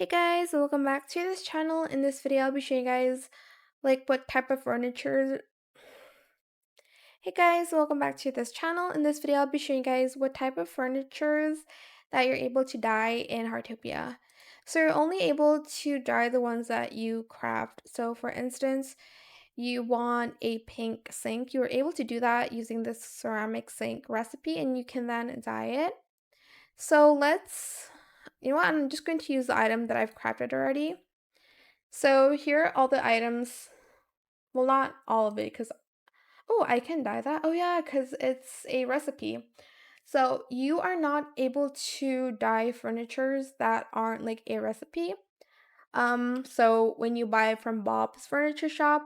Hey guys, welcome back to this channel. In this video, I'll be showing you guys what type of furniture. Hey guys, welcome back to this channel. In this video, I'll be showing you guys what type of furnitures that you're able to dye in Heartopia. So you're only able to dye the ones that you craft. So for instance, you want a pink sink. You're able to do that using this ceramic sink recipe and you can then dye it. So you know what, I'm just going to use the item that I've crafted already. So here are all the items. Well, not all of it, because oh, I can dye that. Oh yeah, because it's a recipe. So you are not able to dye furnitures that aren't like a recipe. So when you buy from Bob's Furniture Shop,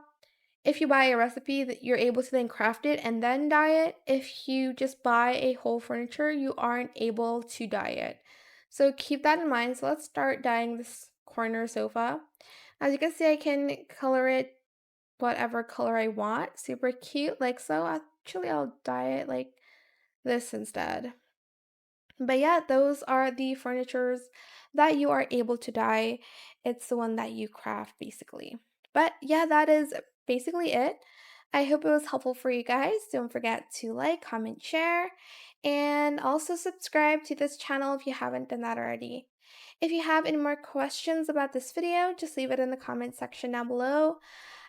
if you buy a recipe that you're able to then craft it and then dye it. If you just buy a whole furniture, you aren't able to dye it. So keep that in mind. So let's start dyeing this corner sofa. As you can see, I can color it whatever color I want. Super cute, like so. Actually, I'll dye it like this instead. But yeah, those are the furnitures that you are able to dye. It's the one that you craft basically. But yeah, that is basically it. I hope it was helpful for you guys. Don't forget to like, comment, share, and also subscribe to this channel if you haven't done that already. If you have any more questions about this video, just leave it in the comment section down below.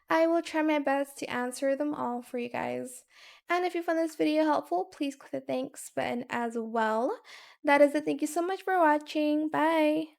I will try my best to answer them all for you guys. And if you found this video helpful, please click the thanks button as well. That is it. Thank you so much for watching. Bye.